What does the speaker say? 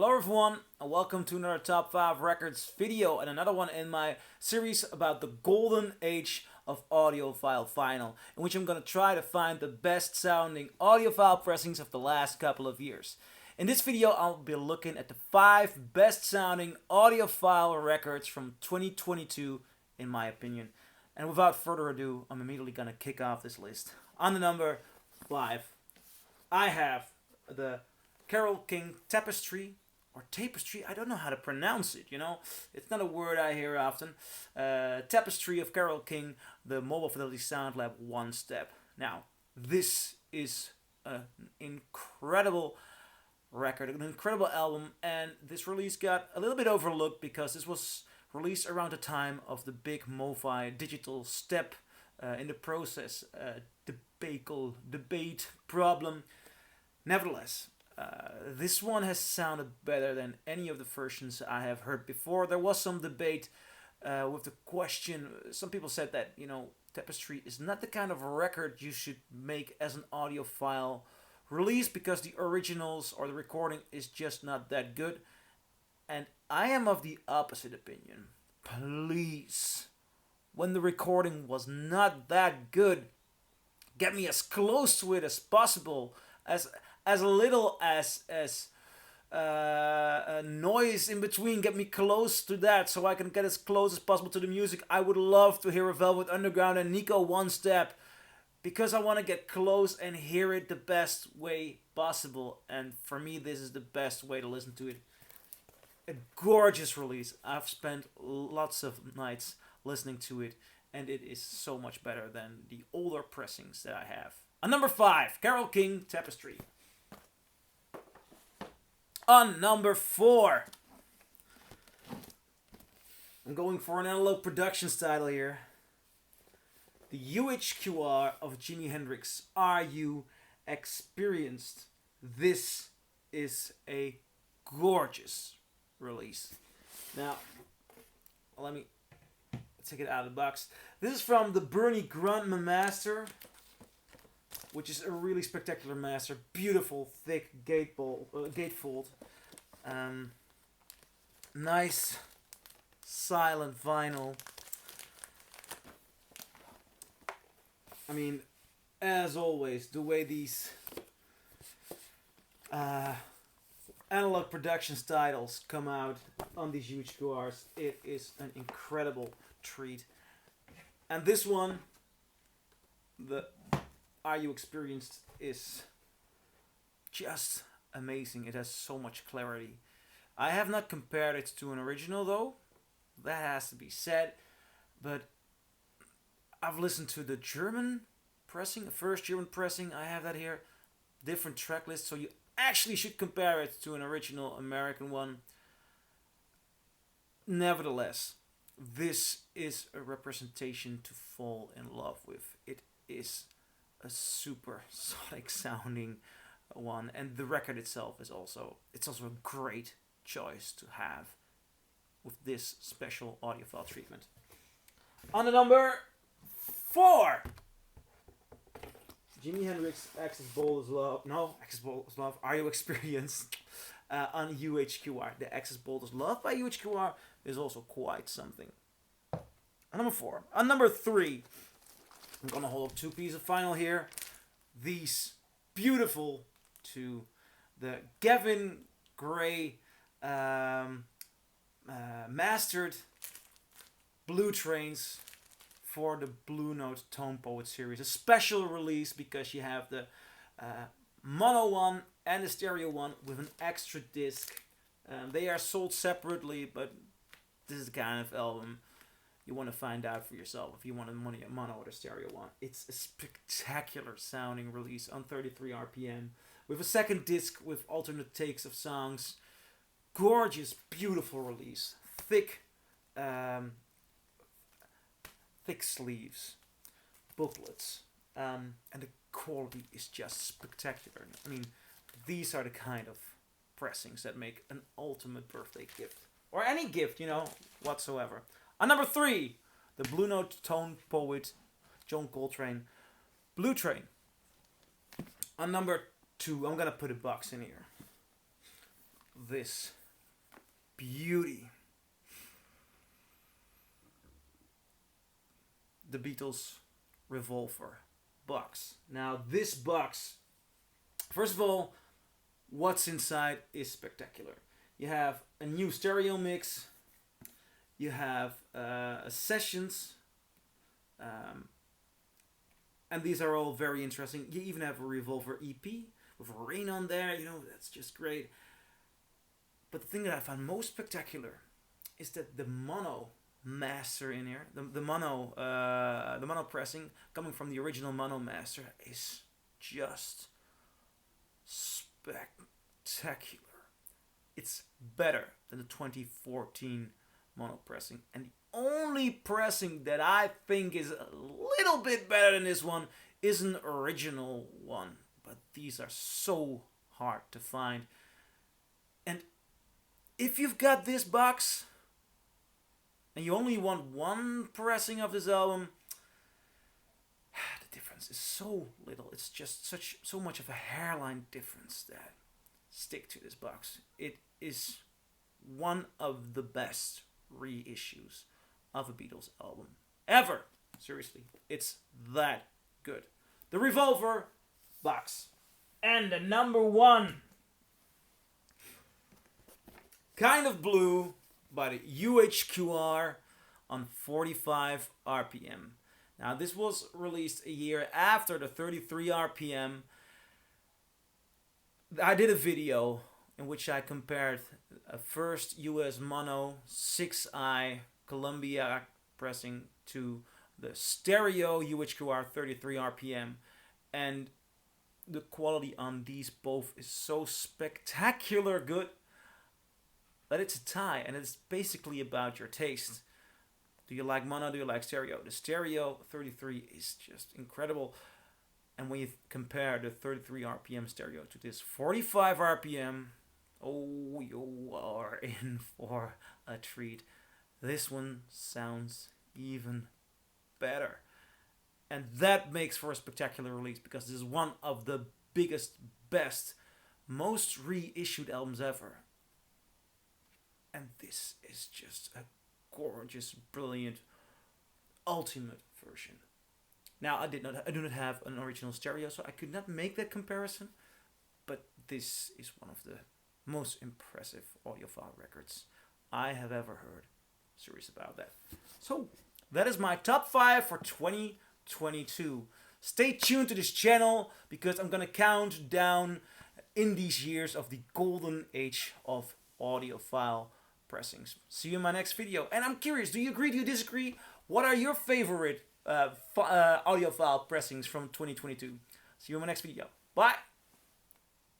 Hello everyone and welcome to another Top 5 Records video and another one in my series about the golden age of audiophile vinyl, in which I'm going to try to find the best sounding audiophile pressings of the last couple of years. In this video I'll be looking at the 5 best sounding audiophile records from 2022 in my opinion. And without further ado, I'm immediately going to kick off this list. On the number 5, I have the Carole King Tapestry, or Tapestry, I don't know how to pronounce it, It's not a word I hear often. Tapestry of Carole King, the Mobile Fidelity Sound Lab One Step. Now, this is an incredible record, an incredible album, and this release got a little bit overlooked because this was released around the time of the big MoFi digital step in the process, debate problem. Nevertheless, this one has sounded better than any of the versions I have heard before. There was some debate with the question. Some people said that, Tapestry is not the kind of record you should make as an audiophile release because the originals or the recording is just not that good. And I am of the opposite opinion. Please, when the recording was not that good, get me as close to it as possible, as little as noise in between. Get me close to that so I can get as close as possible to the music. I would love to hear a Velvet Underground and Nico One Step because I want to get close and hear it the best way possible. And for me, this is the best way to listen to it. A gorgeous release. I've spent lots of nights listening to it, and it is so much better than the older pressings that I have. On number 5, Carole King Tapestry. On number 4, I'm going for an Analogue production style here. The UHQR of Jimi Hendrix. Are you experienced? This is a gorgeous release. Now, let me take it out of the box. This is from the Bernie Grundman master, which is a really spectacular master. Beautiful, thick gatefold. Nice, silent vinyl. I mean, as always, the way these analog production styles come out on these huge QRs, it is an incredible treat. And this one, the Are You Experienced, is just amazing. It has so much clarity. I have not compared it to an original though, that has to be said, but I've listened to the German pressing, the first German pressing. I have that here, different track list, so you actually should compare it to an original American one. Nevertheless, this is a representation to fall in love with. It is a super sonic sounding one, and the record itself is also a great choice to have with this special audiophile treatment. On the number 4, Jimi Hendrix, X as Bold as Love. No, X as Bold as Love. Are You Experienced? On UHQR. The X as Bold as Love by UHQR is also quite something. On number 4. On number 3, I'm gonna hold up 2 pieces of vinyl here. These beautiful to the Gavin Gray mastered Blue Trains for the Blue Note Tone Poet series. A special release because you have the mono one and the stereo one with an extra disc. They are sold separately, but this is the kind of album you want to find out for yourself if you want a mono or the stereo one. It's a spectacular sounding release on 33 RPM with a second disc with alternate takes of songs. Gorgeous, beautiful release. Thick sleeves, booklets, and the quality is just spectacular. I mean, these are the kind of pressings that make an ultimate birthday gift, or any gift, whatsoever. On number 3, the Blue Note Tone Poet, John Coltrane, Blue Train. On number 2, I'm gonna put a box in here. this beauty. The Beatles Revolver Box. Now this box, first of all, what's inside is spectacular. You have a new stereo mix, you have sessions, and these are all very interesting. You even have a Revolver EP with Rain on there, you know, that's just great. But the thing that I find most spectacular is that the mono master in here, the mono pressing coming from the original mono master is just spectacular. It's better than the 2014 mono pressing, and the only pressing that I think is a little bit better than this one is an original one, but these are so hard to find. And if you've got this box and you only want one pressing of this album, the difference is so little. It's just so much of a hairline difference that stick to this box. It is one of the best reissues of a Beatles album ever. Seriously, it's that good. The Revolver Box. And the number one, Kind of Blue by the UHQR on 45 RPM. Now this was released a year after the 33 RPM. I did a video in which I compared a first US mono 6i Columbia pressing to the stereo UHQR 33 RPM, and the quality on these both is so spectacular good that it's a tie, and it's basically about your taste. Do you like mono? Do you like stereo? The stereo 33 is just incredible. And when you compare the 33 RPM stereo to this 45 RPM, oh, you are in for a treat. This one sounds even better. And that makes for a spectacular release, because this is one of the biggest, best, most reissued albums ever. And this is just a gorgeous, brilliant, ultimate version. Now, I do not have an original stereo, so I could not make that comparison. But this is one of the most impressive audiophile records I have ever heard. Serious about that. So, that is my top 5 for 2022. Stay tuned to this channel, because I'm gonna count down in these years of the golden age of audiophile pressings. See you in my next video. And I'm curious, do you agree, do you disagree? What are your favorite audiophile pressings from 2022? See you in my next video. Bye!